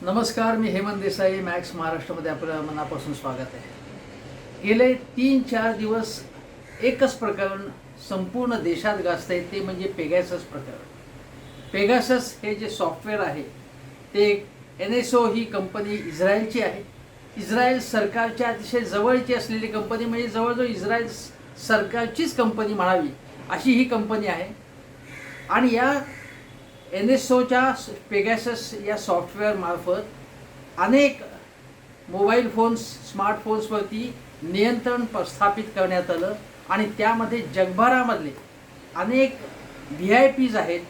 नमस्कार, मी हेमंत देसाई. मॅक्स महाराष्ट्रामध्ये आपलं मनापासून स्वागत आहे. गेले 3-4 दिवस एकच प्रकरण संपूर्ण देशात गाजतंय, ते म्हणजे पेगासस प्रकरण. पेगासस हे जे सॉफ्टवेअर आहे ते NSO ही कंपनी इस्रायलची आहे. इस्रायल सरकारच्या अतिशय जवळची असलेली कंपनी, म्हणजे जवळजवळ इस्रायल सरकारचीच कंपनी म्हणावी अशी ही कंपनी आहे. आणि या NSOच्या पेगासस या सॉफ्टवेअरमार्फत अनेक मोबाईल फोन्स, स्मार्टफोन्सवरती नियंत्रण प्रस्थापित करण्यात आलं. आणि त्यामध्ये जगभरामधले अनेक VIPs आहेत,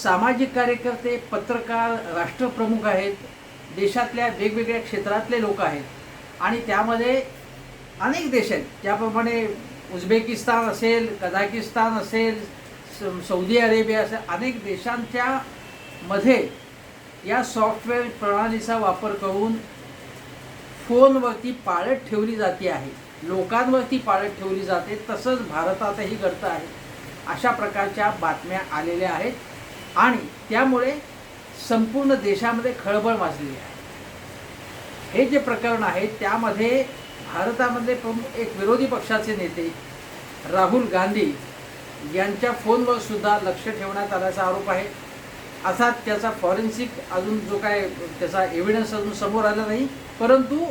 सामाजिक कार्यकर्ते, पत्रकार, राष्ट्रप्रमुख आहेत, देशातल्या वेगवेगळ्या क्षेत्रातले लोक आहेत. आणि त्यामध्ये अनेक देश आहेत, ज्याप्रमाणे उझबेकिस्तान असेल, कझाकिस्तान असेल, सौदी अरेबिया असेल, अनेक देशांच्या मध्ये या सॉफ्टवेअर प्रणालीचा वापर करून फोनवरती पाळत ठेवली जाते आहे, लोकांवरती पाळत ठेवली जाते. तसंच भारतातही घडतं आहे. अशा प्रकारच्या बातम्या आलेल्या आहेत आणि त्यामुळे संपूर्ण देशामध्ये खळबळ माजलेली आहे. हे जे प्रकरण आहे त्यामध्ये भारतामधले प्रमुख एक विरोधी पक्षाचे नेते राहुल गांधी यांच्या फोनवर सुद्धा लक्ष ठेवण्यात आल्याचा आरोप आहे. अर्थात त्याचा फॉरेन्सिक अजून जो काय त्याचा एव्हिडन्स अजून समोर आला नाही, परंतु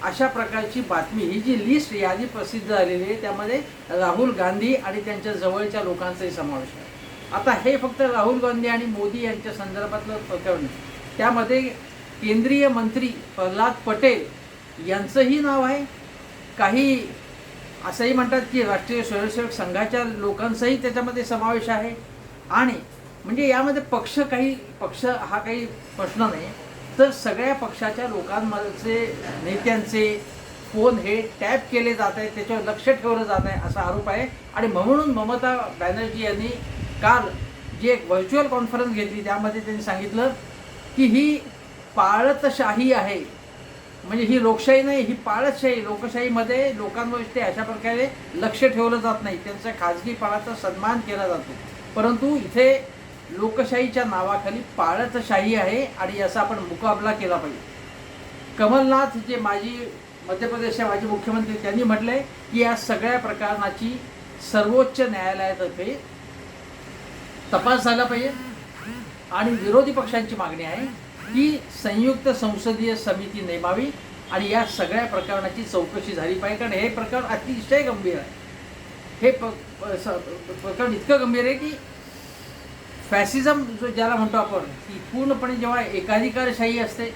अशा प्रकारची बातमी, ही जी लिस्ट यादी प्रसिद्ध झालेली आहे त्यामध्ये राहुल गांधी आणि त्यांच्या जवळच्या लोकांचाही समावेश आहे. आता हे फक्त राहुल गांधी आणि मोदी यांच्या संदर्भातलं प्रकरण, त्यामध्ये केंद्रीय मंत्री प्रल्हाद पटेल यांचंही नाव आहे. काही असंही म्हणतात की राष्ट्रीय स्वयंसेवक संघाच्या लोकांचाही त्याच्यामध्ये समावेश आहे. आणि म्हणजे यामध्ये पक्ष हा काही प्रश्न नाही, तर सगळ्या पक्षाच्या लोकांचे, नेत्यांचे फोन हे टॅप केले जात आहेत, त्याच्यावर लक्ष ठेवलं जात आहे असा आरोप आहे. आणि म्हणून ममता बॅनर्जी यांनी काल जी एक व्हर्च्युअल कॉन्फरन्स घेतली त्यामध्ये त्यांनी सांगितलं की ही पाळतशाही आहे, म्हणजे ही लोकशाही नाही, ही पाळतशाही. लोकशाहीमध्ये लोकांवर ते अशा प्रकारे लक्ष ठेवलं जात नाही, त्यांच्या खाजगीपणाचा सन्मान केला जातो. परंतु इथे लोकशाहीच्या नावाखाली पाळतशाही आहे आणि याचा आपण मुकाबला केला पाहिजे. कमलनाथ जे मध्य प्रदेशचे माजी मुख्यमंत्री, त्यांनी म्हटलंय की या सगळ्या प्रकरणाची सर्वोच्च न्यायालयातर्फे तपास झाला पाहिजे. आणि विरोधी पक्षांची मागणी आहे की संयुक्त संसदीय समिती नेमावी आणि या सगळ्या प्रकरणाची चौकशी झाली पाहिजे. कारण हे प्रकरण अतिशय गंभीर आहे. हे प्रकरण इतकं गंभीर आहे की फॅसिझम जो ज्याला म्हणतो आपण, की पूर्णपणे जेव्हा एकाधिकारशाही असते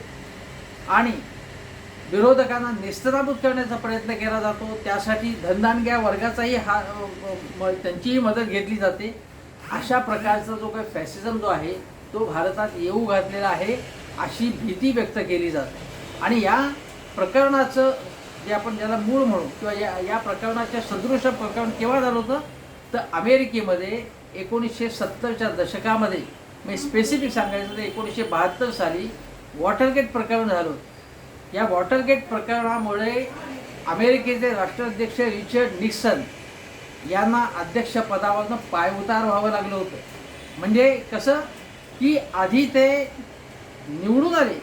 आणि विरोधकांना नेस्तनाबूत करण्याचा प्रयत्न केला जातो, त्यासाठी धनदानग्या वर्गाचाही त्यांचीही मदत घेतली जाते. अशा प्रकारचा जो काही फॅसिझम जो आहे तो भारतात येऊ घातलेला आहे अशी भीती व्यक्त केली जाते. आणि या प्रकरणाचं जे आपण ज्याला मूळ म्हणू किंवा या प्रकरणाच्या सदृश प्रकरण केव्हा झालं होतं, तर अमेरिकेमध्ये 1970च्या दशकामध्ये, मी स्पेसिफिक सांगायचं तर 1972 साली वॉटरगेट प्रकरण झालं होतं. या वॉटरगेट प्रकरणामुळे अमेरिकेचे राष्ट्राध्यक्ष रिचर्ड निक्सन यांना अध्यक्षपदावरनं पायउतार व्हावं लागलं होतं. म्हणजे कसं की आधी ते निवडून आले,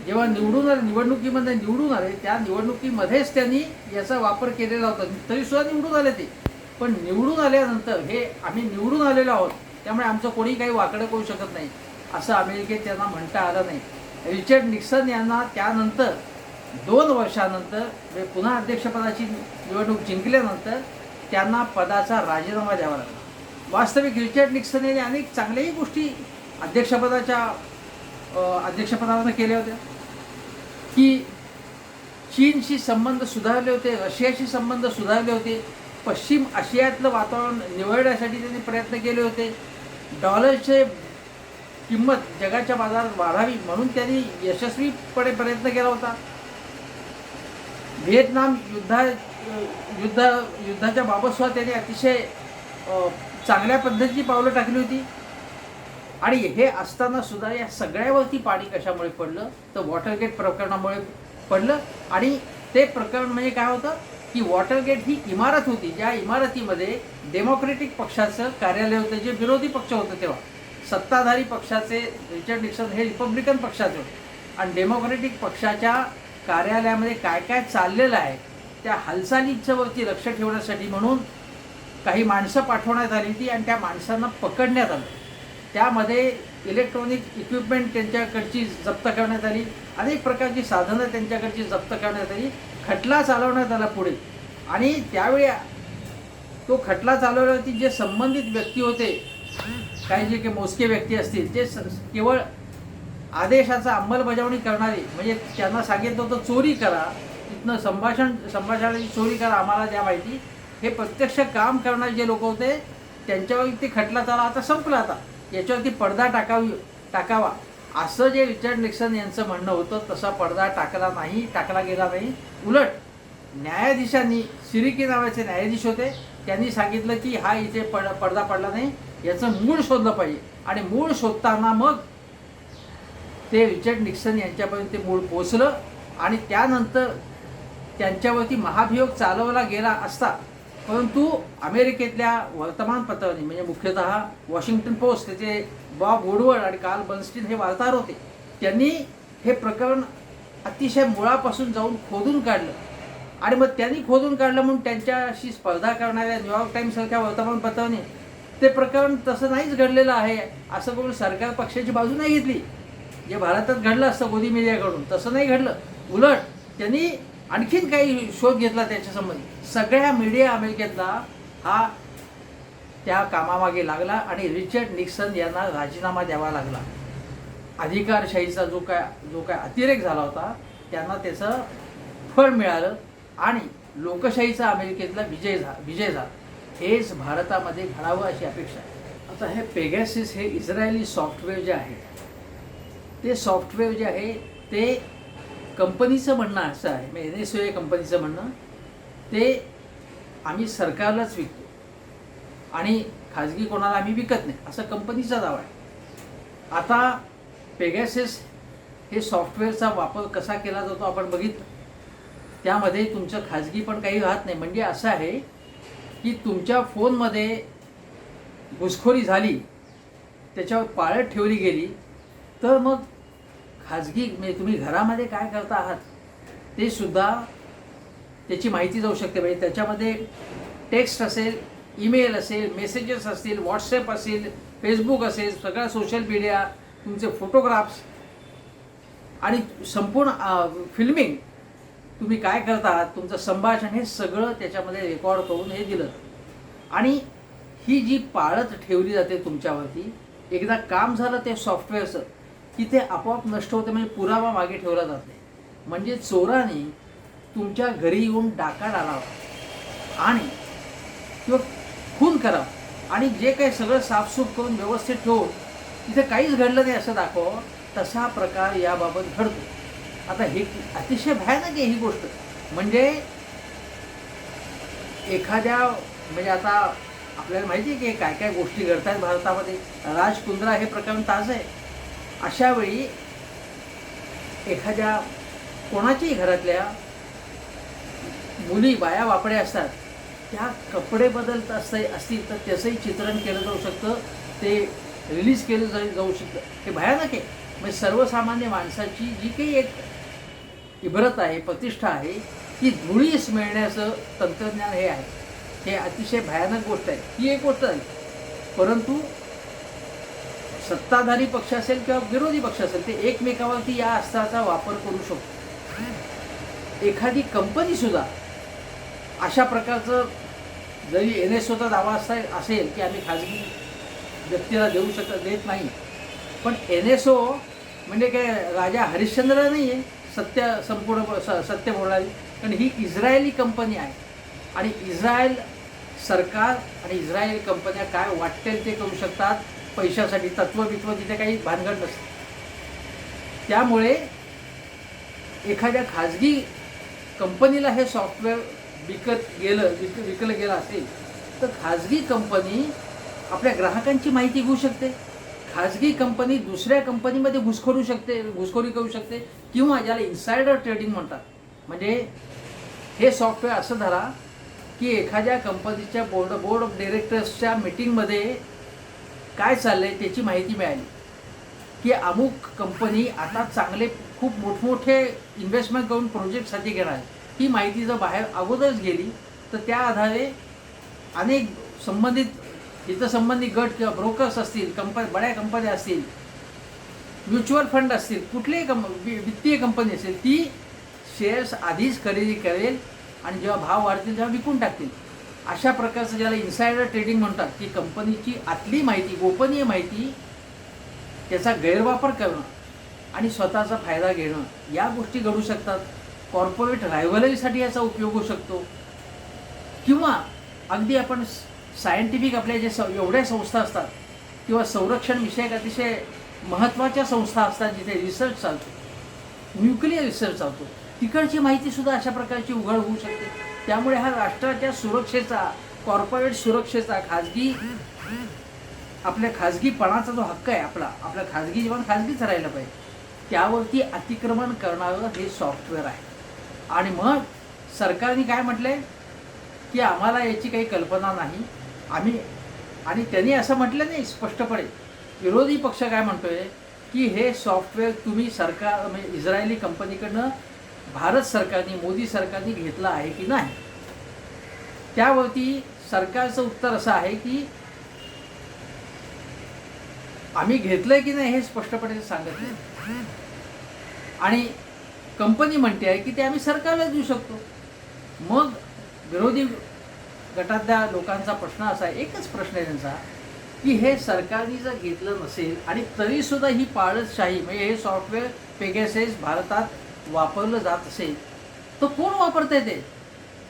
जेव्हा निवडणुकीमध्ये निवडून आले, त्या निवडणुकीमध्येच त्यांनी याचा वापर केलेला होता. तरीसुद्धा निवडून आले ते. पण निवडून आल्यानंतर हे आम्ही निवडून आलेलो आहोत, त्यामुळे आमचं कोणी काही वाकडं करू शकत नाही असं अमेरिकेत त्यांना म्हणता आलं नाही. रिचर्ड निक्सन यांना त्यानंतर 2 वर्षानंतर पुन्हा अध्यक्षपदाची निवडणूक जिंकल्यानंतर त्यांना पदाचा राजीनामा द्यावा लागला. वास्तविक रिचर्ड निक्सन यांनी अनेक चांगल्याही गोष्टी अध्यक्षपदावरनं केल्या होत्या, की चीनशी संबंध सुधारले होते, रशियाशी संबंध सुधारले होते, पश्चिम आशियातलं वातावरण निवडण्यासाठी त्यांनी प्रयत्न केले होते, डॉलरचे किंमत जगाच्या बाजारात वाढावी म्हणून त्यांनी यशस्वीपणे प्रयत्न केला होता. व्हिएतनाम युद्धाच्या बाबतसुद्धा त्यांनी अतिशय चांगल्या पद्धतीची पावलं टाकली होती. आणि हे असताना सुद्धा या सगळ्यावरती पाणी कशामुळे पडलं, तर वॉटरगेट प्रकरणामुळे पडलं. आणि ते प्रकरण म्हणजे काय होतं की वॉटरगेट ही इमारत होती, ज्या इमारतीमध्ये डेमोक्रेटिक पक्षाचं कार्यालय होतं, जे विरोधी पक्ष होतं तेव्हा, सत्ताधारी पक्षाचे रिचर्ड निक्सन हे रिपब्लिकन पक्षाचे होते. आणि डेमोक्रॅटिक पक्षाच्या कार्यालयामध्ये काय काय चाललेलं आहे त्या हालचालींच्यावरती लक्ष ठेवण्यासाठी म्हणून काही माणसं पाठवण्यात आली होती आणि त्या माणसांना पकडण्यात आलं. त्यामध्ये इलेक्ट्रॉनिक इक्विपमेंट त्यांच्याकडची जप्त करण्यात आली, अनेक प्रकारची साधनं त्यांच्याकडची जप्त करण्यात आली, खटला चालवण्यात आला पुढे. आणि त्यावेळी तो खटला चालवण्यावरती जे संबंधित व्यक्ती होते, काही जे काही मोजके व्यक्ती असतील, जे केवळ आदेशाचा अंमलबजावणी करणारे, म्हणजे त्यांना सांगितलं होतं चोरी करा, तिथनं संभाषणाची चोरी करा, आम्हाला द्या माहिती, हे प्रत्यक्ष काम करणारे जे लोक होते त्यांच्यावरती खटला चाला. आता संपला, आता याच्यावरती पडदा टाकावा असं जे रिचर्ड निक्सन यांचं म्हणणं होतं तसा पडदा टाकला गेला नाही. उलट न्यायाधीशांनी, सिरिकी नावाचे न्यायाधीश होते, त्यांनी सांगितलं की हा इथे पडदा पडला नाही, याचं मूळ शोधलं पाहिजे. आणि मूळ शोधताना मग ते रिचर्ड निक्सन यांच्यापर्यंत ते मूळ पोचलं आणि त्यानंतर त्यांच्यावरती महाभियोग चालवला गेला असता, परंतु अमेरिकेतल्या वर्तमानपत्रांनी, म्हणजे मुख्यतः वॉशिंग्टन पोस्ट, त्याचे बॉब वुडवर्ड आणि कार्ल बर्नस्टीन हे वार्ताहर होते, त्यांनी हे प्रकरण अतिशय मुळापासून जाऊन खोदून काढलं. आणि मग त्यांनी खोदून काढलं म्हणून त्यांच्याशी स्पर्धा करणाऱ्या न्यूयॉर्क टाइम्ससारख्या वर्तमानपत्रांनी ते प्रकरण तसं नाहीच घडलेलं आहे असं करून सरकार पक्षाची बाजू नाही घेतली. जे भारतात घडलं असतं मोदी मीडियाकडून तसं नाही घडलं. उलट त्यांनी आणखीन काही शोध घेतला त्याच्यासंबंधी. सगळ्या मीडिया अमेरिकेतला हा त्या कामामागे लागला आणि रिचर्ड निक्सन यांना राजीनामा द्यावा लागला. अधिकारशाहीचा जो काय अतिरेक झाला होता त्यांना त्याचं फळ मिळालं आणि लोकशाहीचा अमेरिकेतला विजय झाला. हेच भारतामध्ये घडावं अशी अपेक्षा आहे. आता हे पेगॅसिस हे इस्रायली सॉफ्टवेअर जे आहे, ते सॉफ्टवेअर जे आहे ते कंपनीचं म्हणणं असं आहे, म्हणजे NSO कंपनीचं म्हणणं, ते आम्ही सरकारलाच विकतो आणि खाजगी कोणाला आम्ही विकत नाही असं कंपनीचा दावा आहे. आता पेगॅसिस हे सॉफ्टवेअरचा वापर कसा केला जातो आपण बघितलं. त्यामध्ये तुमचं खाजगी पण काही राहत नाही. म्हणजे असं आहे की तुमच्या फोनमध्ये घुसखोरी झाली, त्याच्यावर पाळत ठेवली गेली, तर मग खाजगी म्हणजे तुम्ही घरामध्ये काय करता आहात ते सुद्धा त्याची माहिती जाऊ शकते. म्हणजे त्याच्यामध्ये टेक्स्ट असेल, ईमेल असेल, मेसेजेस असतील, व्हॉट्सॲप असेल, फेसबुक असेल, सगळा सोशल मीडिया, तुमचे फोटोग्राफ्स आणि संपूर्ण फिल्मिंग, तुम्ही काय करता आहात, तुमचं संभाषण, हे सगळं त्याच्यामध्ये रेकॉर्ड करून हे दिलं. आणि ही जी पाळत ठेवली जाते तुमच्यावरती, एकदा काम झालं ते सॉफ्टवेअरचं की ते आपोआप नष्ट होते. म्हणजे पुरावा मागे ठेवला जात नाही. म्हणजे चोराने तुमच्या घरी येऊन डाका डालावा आणि किंवा खून करावा आणि जे काही सगळं साफसूफ करून व्यवस्थित ठेवून तिथे काहीच घडलं नाही असं दाखवावं, तसा प्रकार याबाबत घडतो. आता हे अतिशय भयानक आहे ही गोष्ट. म्हणजे एखाद्या, म्हणजे आता आपल्याला माहिती आहे की काय काय गोष्टी घडतात भारतामध्ये. राज कुंद्रा हे प्रकरण ताजं आहे. अशा वेळी एखाद्या कोणाच्याही घरातल्या मुली, बाया वापड्या असतात, त्या कपडे बदलत असतील तर त्याचंही चित्रण केलं जाऊ शकतं, ते रिलीज केलं जाऊ शकतं. हे भयानक आहे. म्हणजे सर्वसामान्य माणसाची जी काही एक इब्रत आहे, प्रतिष्ठा आहे, ती धुळीस मिळण्याचं तंत्रज्ञान हे आहे. हे अतिशय भयानक गोष्ट आहे. ही एक गोष्ट आहे. परंतु सत्ताधारी पक्ष असेल किंवा विरोधी पक्ष असेल, ते एकमेकावरती या अस्त्राचा वापर करू शकतो. एखादी कंपनीसुद्धा अशा प्रकारचं, जरी NSOचा दावा असेल की आम्ही खाजगी व्यक्तीला देत नाही, पण NSO म्हणजे काय राजा हरिश्चंद्र नाही आहे संपूर्ण सत्य बोलणारी. कारण ही इस्रायली कंपनी आहे आणि इस्रायल सरकार आणि इस्रायली कंपन्या काय वाटेल ते करू शकतात पैशासाठी. तत्वबित्व तिथे काही भानगड नसते. त्यामुळे एखाद्या खाजगी कंपनीला हे सॉफ्टवेअर विकलं गेलं असेल तर खाजगी कंपनी आपल्या ग्राहकांची माहिती घेऊ शकते. खाजगी कंपनी दुसऱ्या कंपनीमध्ये घुसखोरी करू शकते किंवा ज्याला इन्सायडर ट्रेडिंग म्हणतात. म्हणजे हे सॉफ्टवेअर असं धरा की एखाद्या कंपनीच्या बोर्ड ऑफ डिरेक्टर्सच्या मीटिंगमध्ये काय चाललं आहे त्याची माहिती मिळाली की अमुक कंपनी आता चांगले खूप मोठमोठे इन्व्हेस्टमेंट करून प्रोजेक्टसाठी घेणार आहे, ही माहिती जर बाहेर अगोदरच गेली तर त्या आधारे अनेक संबंधित हितसंबंधित गट किंवा ब्रोकर्स असतील, बड्या कंपन्या असतील, म्युच्युअल फंड असतील, कुठलीही वित्तीय कंपनी असेल, ती शेअर्स आधीच खरेदी करेल आणि जेव्हा भाव वाढतील तेव्हा विकून टाकतील. अशा प्रकारचं ज्याला इन्सायडर ट्रेडिंग म्हणतात, की कंपनीची आतली माहिती, गोपनीय माहिती, त्याचा गैरवापर करणं आणि स्वतःचा फायदा घेणं, या गोष्टी घडू शकतात. कॉर्पोरेट रायव्हलरीसाठी याचा उपयोग होऊ शकतो. किंवा अगदी आपण सायंटिफिक आपल्या जे एवढ्या संस्था असतात किंवा संरक्षण विषयक अतिशय महत्त्वाच्या संस्था असतात, जिथे रिसर्च चालतो, न्यूक्लिअर रिसर्च चालतो, तिकडची माहितीसुद्धा अशा प्रकारची उघड होऊ शकते. त्यामुळे हा राष्ट्राच्या सुरक्षेचा, कॉर्पोरेट सुरक्षेचा, आपल्या खाजगीपणाचा जो हक्क आहे, आपलं खाजगी जीवन खाजगीच राहिलं पाहिजे, त्यावरती अतिक्रमण करणारं हे सॉफ्टवेअर आहे. आणि मग सरकारने काय म्हटलंय की आम्हाला याची काही कल्पना नाही, आणि त्यांनी असं म्हटलं नाही स्पष्टपणे. विरोधी पक्ष काय म्हणतोय की हे सॉफ्टवेअर तुम्ही सरकार, म्हणजे इस्रायली कंपनीकडनं भारत सरकारने, मोदी सरकारने घेतलं आहे की नाही. त्यावरती सरकारचं उत्तर असं आहे की आम्ही घेतलंय की नाही हे स्पष्टपणे सांगत नाही, आणि कंपनी म्हणते आहे की ते आम्ही सरकारला देऊ शकतो. मग विरोधी गटातल्या लोकांचा प्रश्न असा आहे, एकच प्रश्न आहे त्यांचा, की हे सरकारने जर घेतलं नसेल आणि तरीसुद्धा ही पाळतशाही, म्हणजे हे सॉफ्टवेअर पेगासस भारतात वापरलं जात असेल तर कोण वापरतंय ते?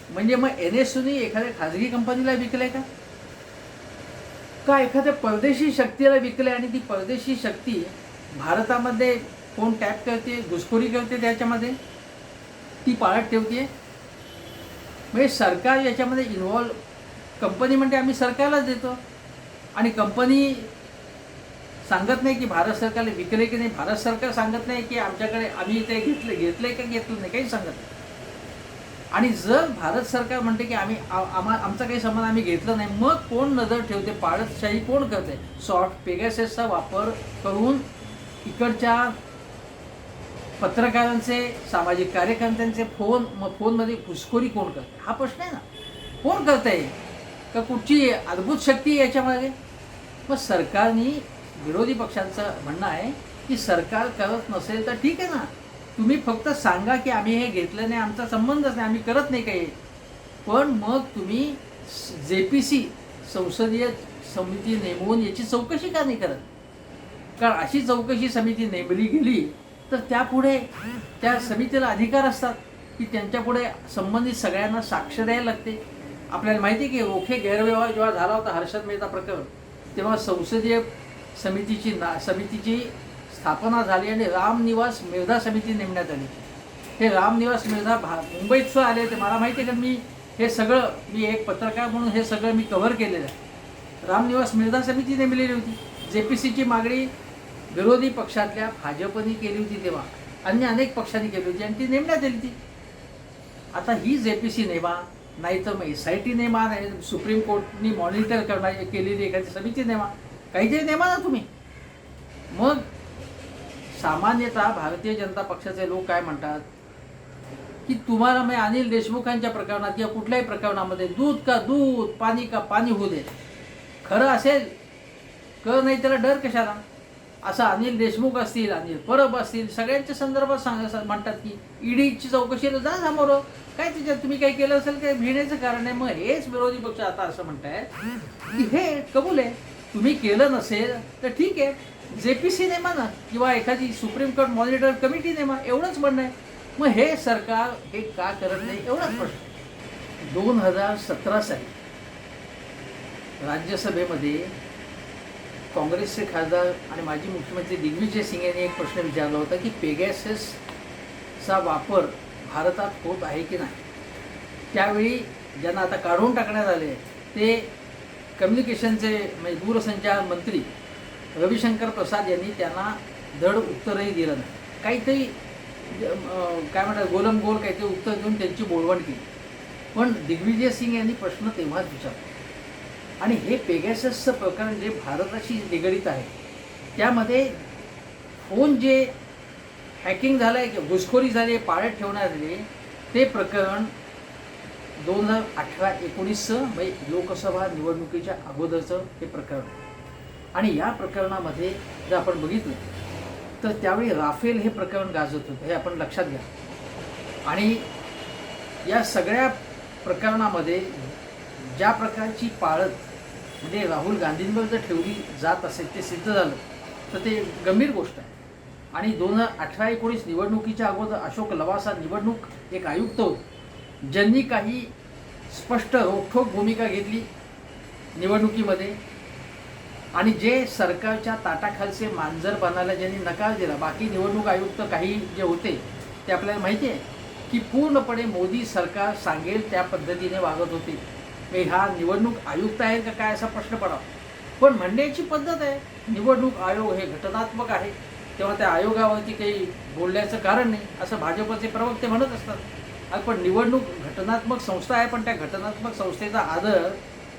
म्हणजे मग NSUने एखाद्या खाजगी कंपनीला विकलंय का एखाद्या परदेशी शक्तीला विकले, आणि ती परदेशी शक्ती भारतामध्ये कोण टॅप करते, घुसखोरी करते, त्याच्यामध्ये ती पाळत ठेवते. म्हणजे सरकार याच्यामध्ये इन्व्हॉल्व, कंपनी म्हणते आम्ही सरकारलाच देतो, आणि कंपनी सांगत नाही की भारत सरकारला विकले की नाही, भारत सरकार सांगत नाही की आमच्याकडे आम्ही ते घेतलंय का घेतलं नाही, काही सांगत नाही. आणि जर भारत सरकार म्हणते की आमचा काही संबंध, आम्ही घेतलं नाही, मग कोण नजर ठेवते, पाळतशाही कोण करते? पेगाससचा वापर करून इकडच्या पत्रकारांचे, सामाजिक कार्यकर्त्यांचे फोनमध्ये घुसखोरी कोण करते, हा प्रश्न आहे ना. कोण करतंय? का कुठची अद्भुत शक्ती आहे याच्यामध्ये? मग सरकारने, विरोधी पक्षांचं म्हणणं आहे की सरकार करत नसेल तर ठीक आहे ना, तुम्ही फक्त सांगा की आम्ही हे घेतलं नाही, आमचा संबंधच नाही, आम्ही करत नाही काही. पण मग तुम्ही JPC संसदीय समिती नेमून याची चौकशी का नाही करत? कारण अशी चौकशी समिती नेमली गेली तर त्यापुढे त्या समितीला अधिकार असतात की त्यांच्यापुढे संबंधित सगळ्यांना साक्ष द्यायला लागते. आपल्याला माहिती आहे की रोखे गैरव्यवहार जेव्हा झाला होता, हर्षद मेहता प्रकरण, तेव्हा संसदीय समितीची स्थापना झाली आणि रामनिवास मिर्धा समिती नेमण्यात आली. हे रामनिवास मिर्धा मुंबईत आले होते, मला माहिती आहे का, मी एक पत्रकार म्हणून हे सगळं मी कव्हर केलेलं आहे. रामनिवास मिर्धा समिती नेमलेली होती. JPCची मागणी विरोधी पक्षातल्या भाजपने केली होती, तेव्हा अन्य अनेक पक्षांनी केली होती, आणि ती नेमण्यात आली ती. आता ही JPC नेमा, नाही तर मग SIT नेमा, नाही सुप्रीम कोर्टनी मॉनिटर केलेली एखादी समिती नेमा, काहीतरी नेमा ना तुम्ही. मग सामान्यतः भारतीय जनता पक्षाचे लोक काय म्हणतात की तुम्हाला मी अनिल देशमुखांच्या प्रकरणात किंवा कुठल्याही प्रकरणामध्ये दूध का दूध, पाणी का पाणी होऊ दे, खरं असेल कर, नाही त्याला डर कशाला. असं अनिल देशमुख असतील, अनिल परब असतील, सगळ्यांच्या संदर्भात म्हणतात की EDची चौकशीला जा समोर, काय त्याच्यात तुम्ही काही केलं असेल काय भिण्याचं कारण आहे. मग हेच विरोधी पक्ष आता असं म्हणतायत की हे कबूल आहे, तुम्ही केलं नसेल तर ठीक आहे, JPC नेमा ना, किंवा एखादी सुप्रीम कोर्ट मॉनिटर कमिटी नेमा, एवढंच म्हणणं आहे. मग हे सरकार हे का करत नाही, एवढाच प्रश्न. 2017 साली राज्यसभेमध्ये काँग्रेसचे खासदार आणि माजी मुख्यमंत्री दिग्विजय सिंग यांनी एक प्रश्न विचारला होता की पेगाससचा वापर भारतात होत आहे की नाही. त्यावेळी ज्यांना आता काढून टाकण्यात आले ते कम्युनिकेशनचे, म्हणजे दूरसंचार मंत्री रविशंकर प्रसाद यांनी त्यांना धड उत्तरही दिलं नाही. काहीतरी काय म्हणतात, गोलमगोल काहीतरी उत्तर देऊन त्यांची बोलवण केली. पण दिग्विजय सिंग यांनी प्रश्न तेव्हाच विचारला. आणि हे पेगाससचं प्रकरण जे भारताशी निगडीत आहे, त्यामध्ये फोन जे हॅकिंग झालं आहे की घुसखोरी झाली आहे पाळत ठेवणारे ते प्रकरण 2018-19 म्हणजे लोकसभा निवडणुकीच्या अगोदरचं हे प्रकरण. आणि या प्रकरणामध्ये जर आपण बघितलं तर त्यावेळी राफेल हे प्रकरण गाजत होतं, हे आपण लक्षात घ्या. आणि या सगळ्या प्रकरणामध्ये ज्या प्रकारची पाळत म्हणजे राहुल गांधींवर जर ठेवली जात असेल ते सिद्ध झालं तर ते गंभीर गोष्ट आहे. आणि 2018-19 निवडणुकीच्या अगोदर अशोक लवासा निवडणूक एक आयुक्त होते, ज्यांनी काही स्पष्ट रोखठोक भूमिका घेतली निवडणुकीमध्ये आणि जे सरकारच्या ताटाखालचे मांजर बनायला ज्यांनी नकार दिला. बाकी निवडणूक आयुक्त काही जे होते ते आपल्याला माहिती आहे की पूर्णपणे मोदी सरकार सांगेल त्या पद्धतीने वागत होते. मी हा निवडणूक आयुक्त आहे का काय असा प्रश्न पडावा, पण म्हणण्याची पद्धत आहे. निवडणूक आयोग हे घटनात्मक आहे, तेव्हा त्या आयोगावरती काही बोलण्याचं कारण नाही असं भाजपचे प्रवक्ते म्हणत असतात. पण निवडणूक घटनात्मक संस्था आहे, पण त्या घटनात्मक संस्थेचा आदर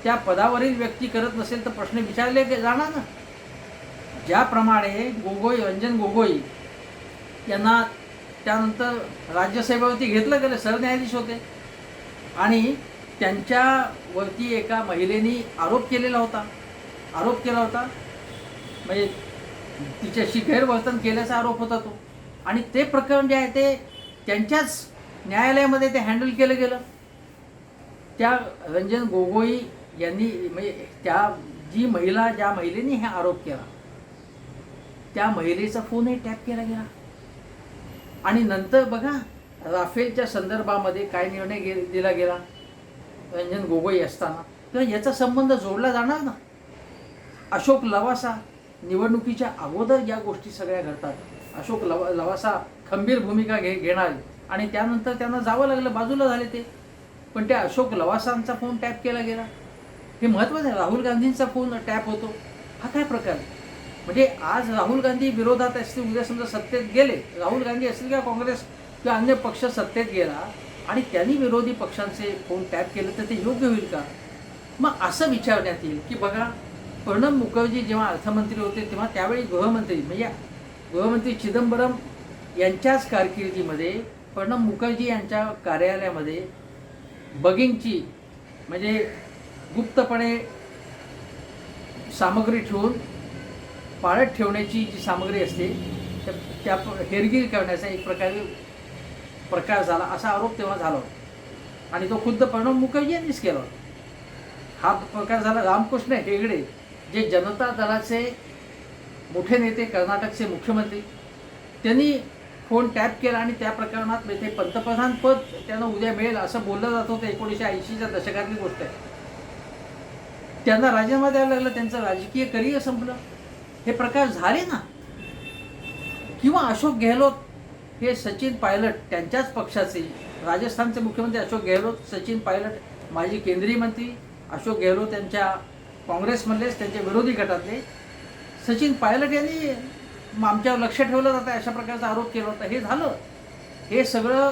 त्या पदावरील व्यक्ती करत नसेल तर प्रश्न विचारले जाणार ना. ज्याप्रमाणे रंजन गोगोई यांना त्यानंतर राज्यसभेवरती घेतलं गेलं, सरन्यायाधीश होते आणि त्यांच्यावरती एका महिलेने आरोप केला होता म्हणजे तिच्याशी गैरवर्तन केल्याचा आरोप होता तो. आणि ते प्रकरण जे आहे ते त्यांच्याच न्यायालयामध्ये ते हँडल केलं गेलं. त्या रंजन गोगोई यांनी म्हणजे ज्या महिलेने हा आरोप केला त्या महिलेचा फोनही टॅप केला गेला. आणि नंतर बघा राफेलच्या संदर्भामध्ये काय निर्णय दिला गेला रंजन गोगोई असताना, तर याचा संबंध जोडला जाणार ना. अशोक लवासा निवडणुकीच्या अगोदर या गोष्टी सगळ्या घडतात. अशोक लवासा खंबीर भूमिका घेणारे आणि त्यानंतर त्यांना जावं लागलं, बाजूला झाले ते. पण त्या अशोक लवासांचा फोन टॅप केला गेला, हे महत्त्वाचं आहे. राहुल गांधींचा फोन टॅप होतो, हा काय प्रकार? म्हणजे आज राहुल गांधी विरोधात असतील, उद्या समजा सत्तेत गेले, राहुल गांधी असतील किंवा काँग्रेस किंवा अन्य पक्ष सत्तेत गेला आणि त्यांनी विरोधी पक्षांचे फोन टॅप केलं तर ते योग्य होईल का? मग असं विचारण्यात येईल की बघा प्रणब मुखर्जी जेव्हा अर्थमंत्री होते तेव्हा त्यावेळी गृहमंत्री चिदंबरम यांच्याच कारकिर्दीमध्ये प्रणब मुखर्जी यांच्या कार्यालयामध्ये बगिंगची म्हणजे गुप्तपणे सामग्री ठेवून पाळत ठेवण्याची जी सामग्री असते त्या हेरगिरी करण्याचा एक प्रकार झाला असा आरोप तेव्हा झाला होता. आणि तो खुद्द प्रणब मुखर्जी यांनीच केला होता. हा प्रकार झाला. रामकृष्ण हेगडे जे जनता दलाचे मोठे नेते, कर्नाटकचे मुख्यमंत्री, त्यांनी फोन टॅप केला आणि त्या प्रकरणात ते पंतप्रधान पद त्यांना उद्या मिळेल असं बोललं जात होतं. 1980च्या दशकातली गोष्ट आहे. त्यांना राजीनामा द्यायला लागला, त्यांचं राजकीय करिअर संपलं. हे प्रकार झाले ना. किंवा अशोक गेहलोत हे सचिन पायलट त्यांच्याच पक्षाचे, राजस्थानचे मुख्यमंत्री अशोक गेहलोत, सचिन पायलट माजी केंद्रीय मंत्री, अशोक गेहलोत त्यांच्या काँग्रेसमधलेच त्यांच्या विरोधी गटातले सचिन पायलट यांनी आमच्यावर लक्ष ठेवलं जातं अशा प्रकारचा आरोप केला होता. हे झालं. हे सगळं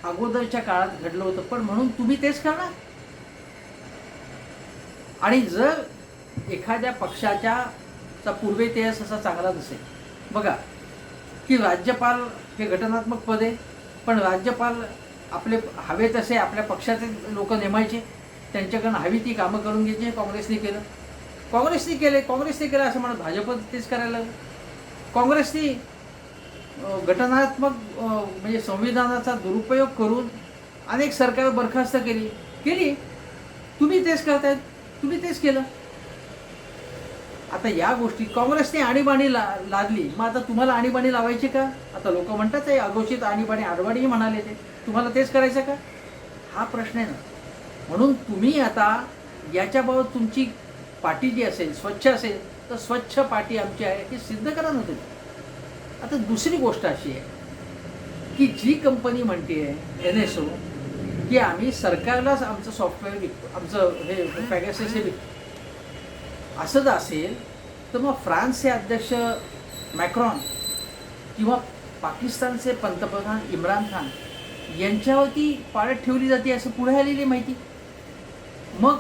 अगोदरच्या काळात घडलं होतं, पण म्हणून तुम्ही तेच करणार. आणि जर एखाद्या पक्षाचा पूर्व इतिहास असा चांगला नसेल, बघा की राज्यपाल हे घटनात्मक पद आहे, पण राज्यपाल आपले हवे तसे आपल्या पक्षाचे लोक नेमायचे, त्यांच्याकडून हवी ती कामं करून घ्यायची. काँग्रेसने केलं असं म्हणत भाजप तेच करायला लागलं. काँग्रेसने घटनात्मक म्हणजे संविधानाचा दुरुपयोग करून अनेक सरकार बरखास्त केली. तुम्ही तेच करतायत, तुम्ही तेच केलं. आता या गोष्टी काँग्रेसने आणीबाणी लादली, मग आता तुम्हाला आणीबाणी लावायची का? आता लोक म्हणतात आहे अघोषित आणीबाणी, आडवाणी म्हणाले ते, तुम्हाला तेच करायचं का? हा प्रश्न आहे ना. म्हणून तुम्ही आता याच्याबाबत तुमची पार्टी जी असेल स्वच्छ असेल तर स्वच्छ पार्टी आमची आहे हे सिद्ध करा ना तुम्ही. आता दुसरी गोष्ट अशी आहे की जी कंपनी म्हणते आहे NSO की आम्ही सरकारलाच आमचं सॉफ्टवेअर विकतो, आमचं हे पॅगॅसेस हे विकतो, असं जर असेल तर मग फ्रान्सचे अध्यक्ष मॅक्रॉन किंवा पाकिस्तानचे पंतप्रधान इम्रान खान यांच्यावरती पाळत ठेवली जाते असं पुढे आलेली माहिती. मग